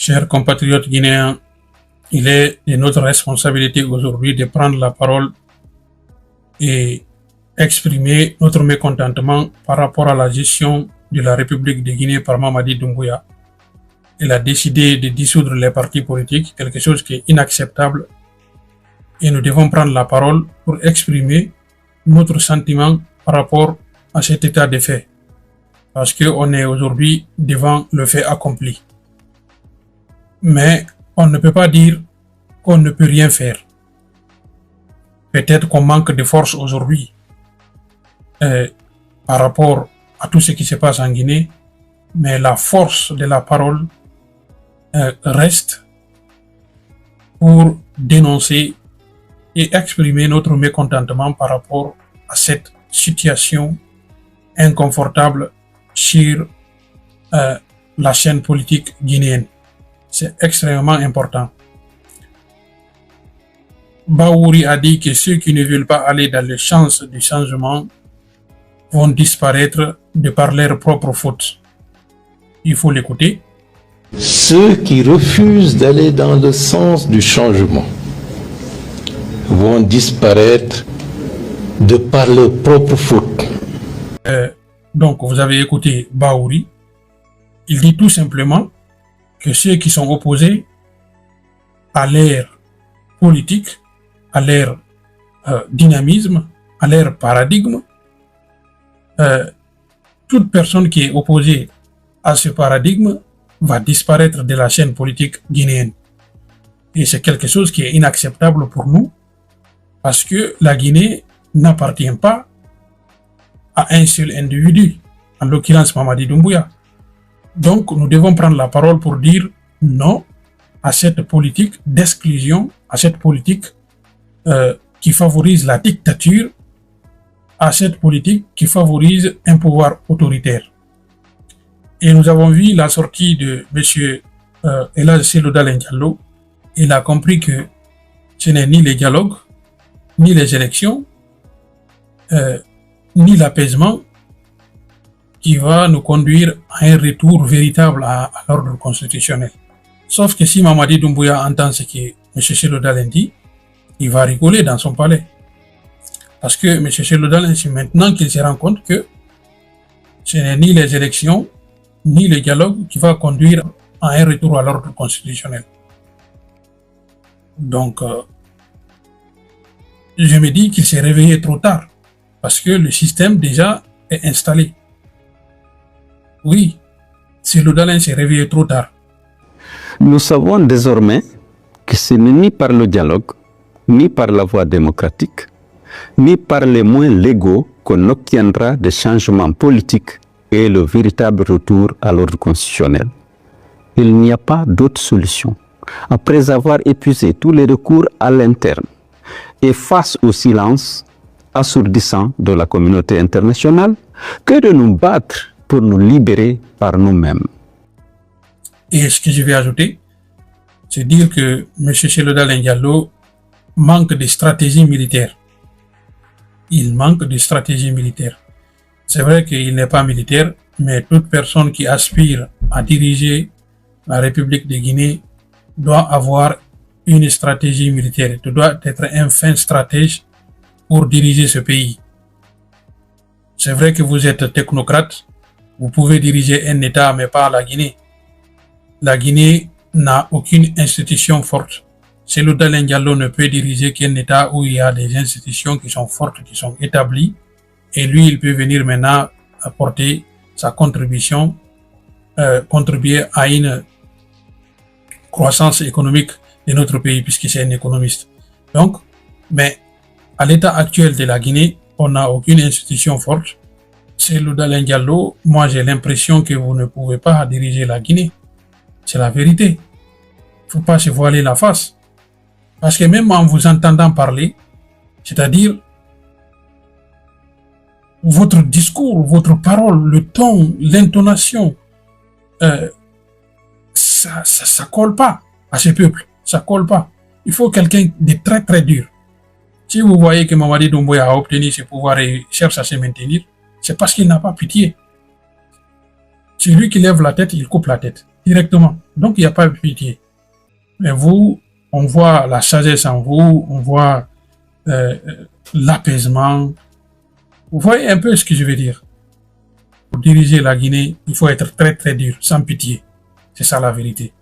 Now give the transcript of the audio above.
Chers compatriotes guinéens, il est de notre responsabilité aujourd'hui de prendre la parole et exprimer notre mécontentement par rapport à la gestion de la République de Guinée par Mamadi Doumbouya. Il a décidé de dissoudre les partis politiques, quelque chose qui est inacceptable. Et nous devons prendre la parole pour exprimer notre sentiment par rapport à cet état de fait. Parce qu'on est aujourd'hui devant le fait accompli. Mais on ne peut pas dire qu'on ne peut rien faire. Peut-être qu'on manque de force aujourd'hui par rapport à tout ce qui se passe en Guinée, mais la force de la parole reste pour dénoncer et exprimer notre mécontentement par rapport à cette situation inconfortable sur la scène politique guinéenne. C'est extrêmement important. Baouri a dit que ceux qui ne veulent pas aller dans le sens du changement vont disparaître de par leur propre faute. Il faut l'écouter. Ceux qui refusent d'aller dans le sens du changement vont disparaître de par leur propre faute. Donc, vous avez écouté Baouri. Il dit tout simplement que ceux qui sont opposés à l'ère politique, à leur dynamisme, à leur paradigme, toute personne qui est opposée à ce paradigme va disparaître de la scène politique guinéenne. Et c'est quelque chose qui est inacceptable pour nous, parce que la Guinée n'appartient pas à un seul individu, en l'occurrence Mamadi Doumbouya. Donc nous devons prendre la parole pour dire non à cette politique d'exclusion, à cette politique qui favorise la dictature, à cette politique qui favorise un pouvoir autoritaire. Et nous avons vu la sortie de M. Elhadji Cellou Dalein Diallo. Il a compris que ce n'est ni les dialogues, ni les élections, ni l'apaisement qui va nous conduire à un retour véritable à l'ordre constitutionnel. Sauf que si Mamadi Doumbouya entend ce que M. Cellou Dalein dit, il va rigoler dans son palais. Parce que M. Cellou Dalein, c'est maintenant qu'il se rend compte que ce n'est ni les élections, ni le dialogue qui va conduire à un retour à l'ordre constitutionnel. Donc, je me dis qu'il s'est réveillé trop tard, parce que le système déjà est installé. Oui, Cellou Dalein s'est réveillé trop tard. Nous savons désormais que ce n'est ni par le dialogue, ni par la voie démocratique, ni par les moyens légaux qu'on obtiendra des changements politiques et le véritable retour à l'ordre constitutionnel. Il n'y a pas d'autre solution. Après avoir épuisé tous les recours à l'interne et face au silence assourdissant de la communauté internationale, que de nous battre pour nous libérer par nous-mêmes. Et ce que je vais ajouter, c'est dire que M. Cellou Dalein Diallo manque de stratégie militaire. Il manque de stratégie militaire. C'est vrai qu'il n'est pas militaire, mais toute personne qui aspire à diriger la République de Guinée doit avoir une stratégie militaire. Tu dois être un fin stratège pour diriger ce pays. C'est vrai que vous êtes technocrate, vous pouvez diriger un État, mais pas la Guinée. La Guinée n'a aucune institution forte. Cellou Dalein Diallo ne peut diriger qu'un État où il y a des institutions qui sont fortes, qui sont établies. Et lui, il peut venir maintenant apporter sa contribution, contribuer à une croissance économique de notre pays, puisque c'est un économiste. Donc, mais à l'état actuel de la Guinée, on n'a aucune institution forte. Cellou Dalein Diallo, moi j'ai l'impression que vous ne pouvez pas diriger la Guinée. C'est la vérité. Il ne faut pas se voiler la face. Parce que même en vous entendant parler, c'est-à-dire votre discours, votre parole, le ton, l'intonation, ça colle pas à ce peuple. Ça colle pas. Il faut quelqu'un de très très dur. Si vous voyez que Mamadi Doumbouya a obtenu ce pouvoir et cherche à se maintenir, c'est parce qu'il n'a pas pitié. Celui qui lève la tête, il coupe la tête directement. Donc, il n'y a pas de pitié. Mais vous, on voit la sagesse en vous, on voit l'apaisement. Vous voyez un peu ce que je veux dire. Pour diriger la Guinée, il faut être très très dur, sans pitié. C'est ça la vérité.